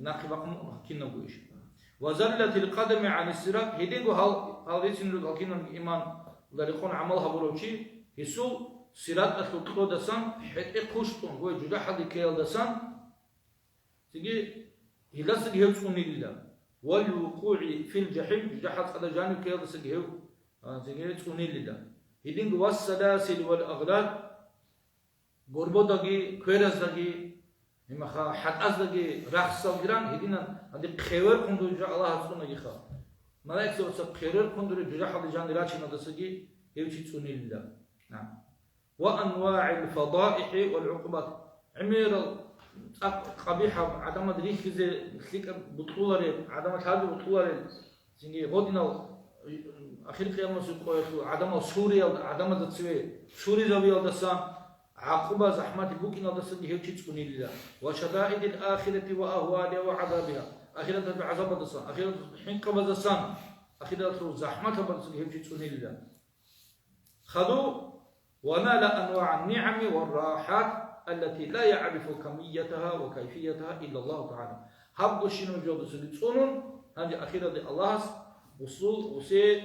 Speaker 1: ناقي بقم كنا بويش وزلت القدم عن الصراط هدينغو هال يسنرد أكينا إيمان لريخون عملها بروشي يسوع صراط أتلقوا دسان حتى قشطون هو جدا حد كيل دسان تيجي يلاس جهوزكون لله والوقوع في الجحيم جدا حد هذا جانب كيل دسان جهو تيجي تكون لله هدينغو والسلاسل والأغلال غربوداغي كويرازاغي إما خا حد أزداغي رخصة جران هدينا هذي خير كندو جا الله سبحانه يخا ملاك سوى خير كندو جدا حد جانب راشي ندسجي هيوشي تكون لله نعم وأنواع الفضائح والعقوبات عمير قبيحة عدم دريك زي خليك بطولة عدم هذه بطولة سنجي غودنا أخير قيامة سقوط عدم سوريا عدم تسوي سوري زاوية دسان عقوبة زحمة بوكينا دسان هي تشتكوني لله وشدائد الآخرة وأهوالها وعذابها آخرة بعذاب دسان آخرة حنقبة دسان آخرة زحمة دسان هي تشتكوني لله خذوا ونال أنواع النعم والراحات التي لا يعرف كميتها وكيفيتها إلا الله تعالى. هبدو شنو جودة سلطانون هذه أخيرا دي الله وصول وسي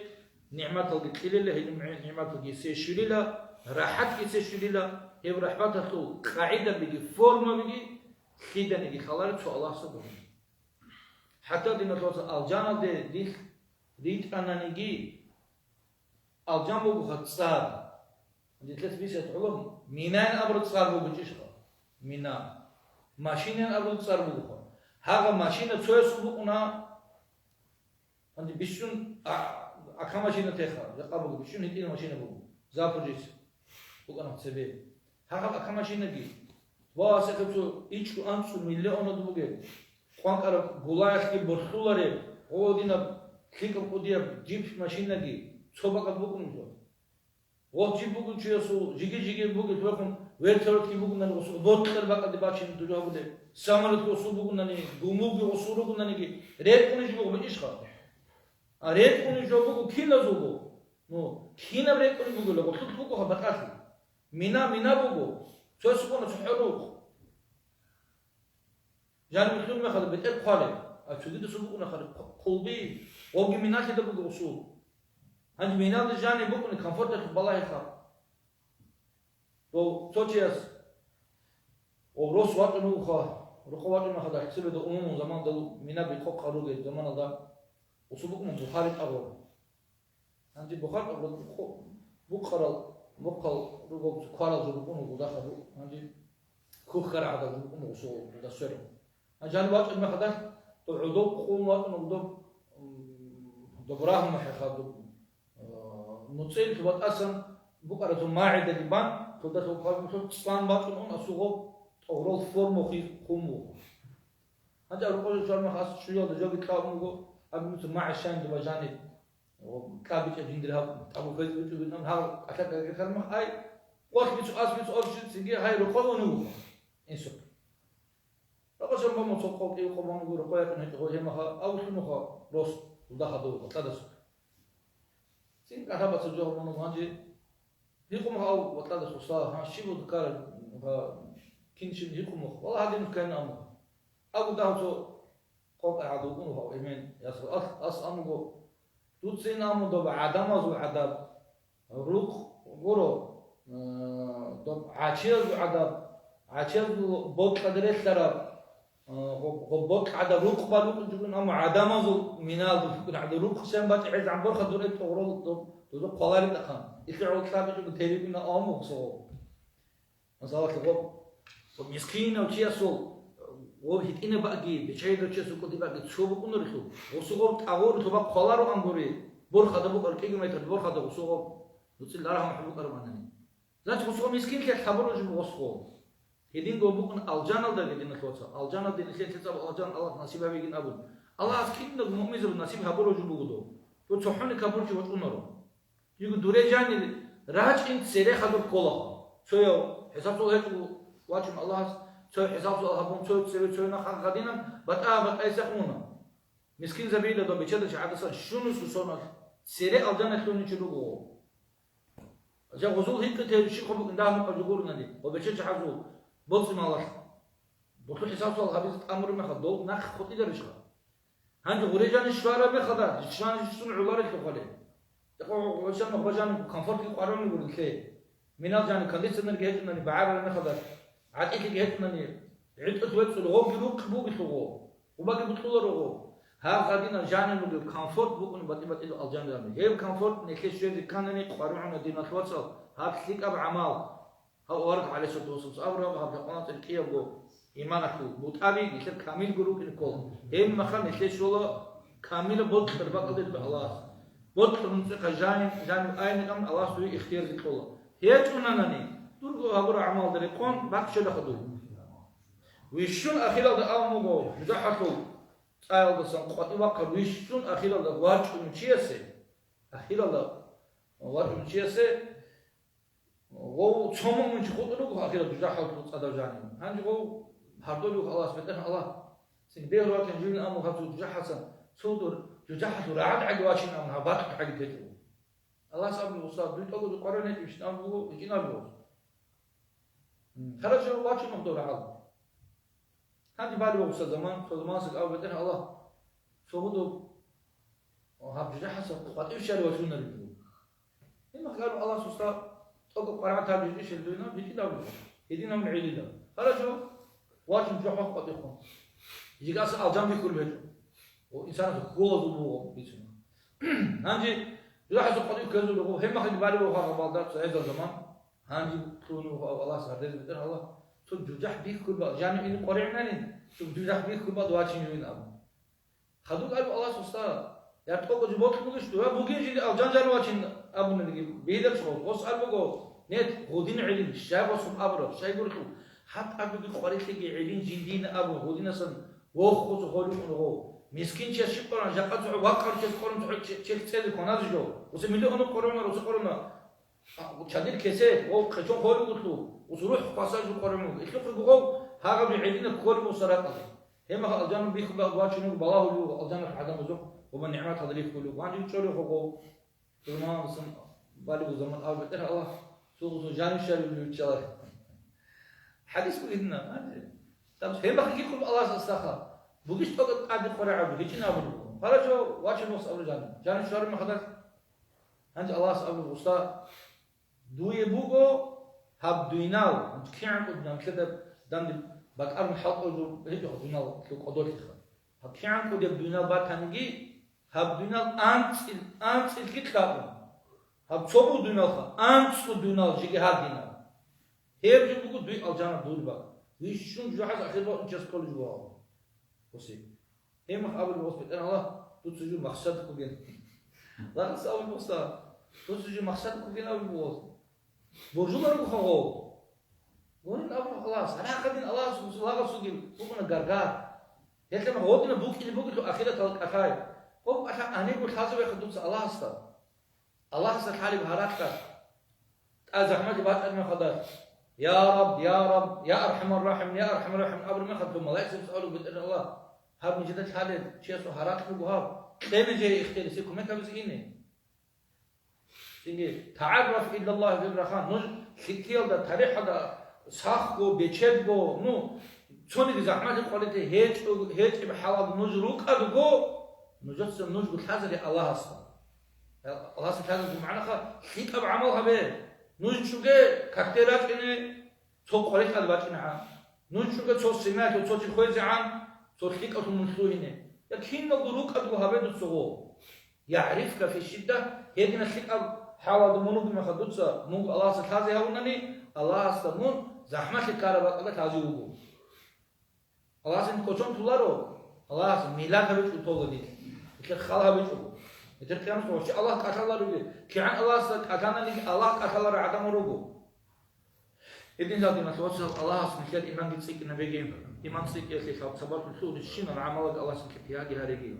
Speaker 1: نعمة القليلة هي نعمة الجسي شليلة راحت جسي شليلة هي رحمتها تو قاعدة بيجي فورما بيجي خيدا نيجي خلارة شو الله سبحانه. حتى دي نتوصل الجنة دي أنا نيجي الجنة بوخت صار. دي ثلاث بيسات علوم مينان أبرد صار بوجيشها مينا ماشينين أبرد صار بوجها هذا ماشينة تسوي بوجنا عندي بيشون أكمل ماشينة تخا يقابل بيشون هتين ماشينة بوجو زابوجيس بوجنا تسبي هذا أكمل ماشينة جي واسكتو إيشكو أنسو مليون دبوجي قان كارب غلايش كي برخولاري هو دينا كيكم قديا جيب ماشينة جي صوبا كبوجنا وجي بوجو تشيسو جيجي بوجو تبكم ويرتلت كي بوجو نانو سو بوتر باقا دباشين تجوا بده سامرت كو سو بوجو ناني غوموغي وسو بوجو ناني ريت كوني بوجو بيشخا ريت كوني جو بوجو كيلا زوبو نو كينا ريت كوني بوجو لو تلت بوجو هبطاتي مينا بوجو سوسو كونو سحروق جانو مخلوم ما خد بيت خاله اشودي سو بوجو نخد قلبي وجي ميناتي دبوجو وسو هنج مينال جاني بكون كمفورت بالله يخاف تو توتشيس او روس واتنو خا رخوات ما خدا حسب ده عموم زمان ده مينا بيخو قروج زمان ده وسبكم بخاري اغو هنج بخار اغو بخار بقال رغب قال زبكون وداخل هنج كوخر عدا زبكون وسو ده سر هنج وات ما خدا تو عدو قوم واتنو ده добрахма хахаду нуцел вот асан букарато маида дибан тогда то слан бачун он асуго орол форму хуму анта рукол шарма хас шуйо жоги кабуго абиму маашан диважани кабич жиндирха абу фейсбук бинам ха атака карма ай وقت بيسو أصبح أرشد سجى هاي رقابة نوع إنسان. لقد سمع مصطفى كي يقوم يقول رقابة نهج هو هم أو شنو خا روس وده خدوه وتلاذ سك. سين كهذا بس جو هم نماذج يقوم أو وتلاذ سوسا ها شيء ذكر كينشين يقوم والله هذا مكان أمه أو ده هو قاب عدوكم هو إيمان يصل أص أمه توتسين أمه ده بعدم أزو عذاب روح غرو عاشر عذاب عاشر بوك قدرت ترى بوك عذاب روح بالوك جبنا أم عدم أزو منال بفكر عذاب روح سام بات عز عم برخ دورة تورول دو قلاري تكان إسرع كتاب جو تهريبنا أم وصو مثلا كبوب مسكين أو شيء سو وهيت إنه باقي بشيء ده شيء سو كده باقي شو بكون رخو وصو تعور تبى قلارو أم بري برخ ده بقول كيجي ما يتر برخ ده وصو نصير لاره محبوب أرمانني ذات وصو مسكين كي خبروا جم وصو هدين جو بكون الجنة ده جدنا توصل الجنة ده نسيت تساب الجنة الله نصيبها بيجين أبو الله أكيد إنه مؤمن زب نصيب خبروا جم بقوله تو تصحون خبروا جم وتقولوا يقول دوري جاني راج إنت سيرة خبر كله شو يو حساب سو هيك واجم الله شو حساب سو هبون شو تسوي شو نخان قدينا بتأ يسخونه مسكين زبيله ده بيشد شعب صار شنو سوسنا سيرة الجنة شلون يشلوه جا غزول هيك تهرشي خبوك نداهم قجقول ندي وبشيش حزول بص مالك بطل حساب صال خبيز أمر ما خدول نخ خطي درشها هنج غريجان الشوارع بخدا شان يشتون عبارة كقولي تقول وشان مخرجان كمفورت القارون يقول كي منال جان كنديشنر جهت مني بعابر ما خدا عاد إيك جهت مني عد أتوت الغوب يروق بوق يسوقه وباقي بتقول رغو ها قادينا جان نقول كمفورت بوق نبتي إلو الجان دامي هيب كمفورت نكيش شيء كانني قارون دينا توصل هاب سليك أب عمال هاو أورك على شو توصل أبرا هاب قناة الكيا بو إيمانك متابع نشر كامل جروب الكل هم مخان نشر شولا كامل بود خربق قدر بالله بود خنصق جانب أين كم الله سوي اختيار الكل هي شونا نني ترجو أبرا عمال دريقون باقي شو دخلوا ويشون أخيرا ده أمو مزحكوا أيضا ده سنقطي وقت ويشون أخيرا ده واجب مشيسة أخيرا ده واجب مشيسة و چومون من چه خود رو که آخر دوجا حال تو صدا جانی هنج و هر دو لوک الله سبحانه الله سين بيرو كان جيل أمو خبز دوجا حسن صدر دوجا حسن رعد عقل واشين أمو هبات حاجة كتير الله سبحانه وتعالى بيت أقول القرآن يجيش نامو يجينا بيوز خرج جو واشين مقدور عقل هنج بالي وقصة زمان سك أو بدنا الله صودو هب دوجا حسن قد إيش شال واشون رجلو إما قالوا الله سبحانه أقول قرآن تابع إيش الدنيا بيجي دابل يدينا من عيلنا خرجوا واجم جوحه قد يكون يجي قاس الجام بيكل بيته وإنسان قوة ضموه بيسمع هنجي لاحظ قد يكون له هم خد بالي وخا بالدار سعيد الزمان هنجي تونو الله سعيد بدر الله تجوجح بيكل بعض جانب إني قرينا لين تجوجح بيكل بعض واجم يوين أبو خدوا قالوا الله سبحانه يرتقوا جبوت مقش تو بوجي جي الجان جانو واجم أبو نلقي بيدر شو قص أبوه نت غودين علين الشاب وصم أبرة شيء يقولوا حتى أبوه خارج لقي علين جندين أبو غودين أصلا وخوص خالو هو مسكين شيء شقران جاكت وقار شيء قرن شيء تسيد كناز جو وسميله أنا قرنا وسقرنا وشادير كيسة وخشون خالو قلتو وسروح قصاج وقرنا إخلق الجو هذا بعلين كل مصارعة هم الجان بيخ بعض شنو بالله هو الجان حدا مزوق ومن نعمات هذا اللي كله وعندي شلون هو تمام سن بالي زمان أول بتر الله سوق جاني شر اللي يتشال حديث قلنا طب هم بخير كل الله استخا بقيش فقط قاعد يقرأ عبد هيك نابل خرجوا واجه نص أول جاني شر ما خدر عند الله سأول وسط دوي بوجو هب دويناو كيان قدام كده دم بقى أرم حلق أو هيك دويناو كل قدر يخا هب كيان قدام دويناو باتنجي هب دويناو أنت الكتاب هب صوبو دونال أنت دونال جيجي هادينا هير جو بقول دوي الجانا دول بقى ويشون جوحز آخر وقت نجس كل جوا وسي هم قبل الوصف أنا الله تسجل مقصد كوجين لا سأقول بوستا بس جو مقصد كوكين أبي بوس برجولا رو خو وين أبو خلاص أنا أخذين الله سبحانه وتعالى سوقي بوكنا غرغار يتم هودنا بوك تو أخيرا تلك أخاي هو أنا أقول حاجة بيخدمس الله استا الله استا حالي بهاراتك أزحمتي بعد أن خدار يا رب يا رب يا أرحم الراحم يا أرحم الراحم أبر ما خدم ملاك سألوا بإذن الله هاب من جدة حالي شيء سو هاراتك بوهاب خيمة جاي اختيار سيكون ما كابز إني سينجي تعرف إلا الله في الرخان نج خيال ده تاريخ هذا ساخو بيشبو نو شوني دي زحمة قالته هيج بحالة نج روك أدوغو نجس نج بتحذر الله أصلا الله سبحانه بمعنى خيك أب عملها به نج شو جه كتيرات إني سو قريت هذا بات إنها نج شو جه سو سمعت وسو تخوز عن سو خيك أو منسوينه لكن نقولوك أدوها به دسوه يعرفك في الشدة هيدنا خيك أب حاول دمونو بما خدوتسا مو الله سبحانه هونني الله استمون زحمة الكهرباء قبل تازيوه الله سبحانه كوشون تولارو الله سبحانه ميلاد هبيش وطولدي إذا خالها بيشو إذا كانوا سووا الله كاتلا روجي كيان الله سبحانه لك الله كاتلا رعدم روجو إذن جادي نتوصل الله سبحانه إيمان جتسيك نبيجي إيمان سيك يا شيخ صبرت الحوض الشين العمل الله سبحانه تياجي هاريجي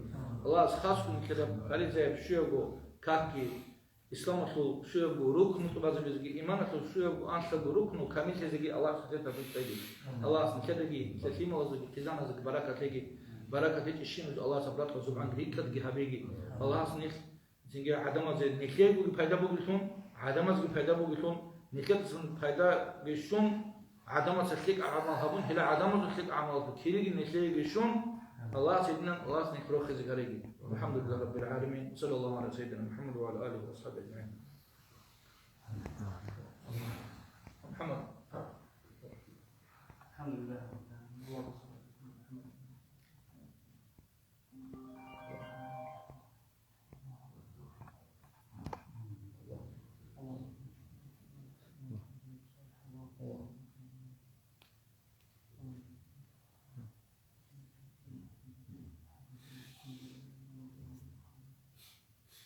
Speaker 1: الله خاصكم كده هاري زي بشيوغو كاكي إسلام أصله شو يبغى ركن تبازم يزكي إيمان أصله شو يبغى أنشط ركن وكمل يزكي الله سبحانه وتعالى الله سبحانه وتعالى سليم الله زكي كذا زكي بركة تيجي بركة تيجي الشيء الله سبحانه وتعالى هيك تيجي هبيجي الله سنيخ زنجي عدم زي نخيل بقول فايدة بقولون عدم زكي فايدة بقولون نخيل سن فايدة بيشون عدم سلك أعمال هبون هلا عدم سلك أعمال كيرجي نخيل بيشون الله سيدنا الله سنيخ روح زكاريجي الحمد لله رب العالمين صلى الله على سيدنا محمد وعلى آله وصحبه أجمعين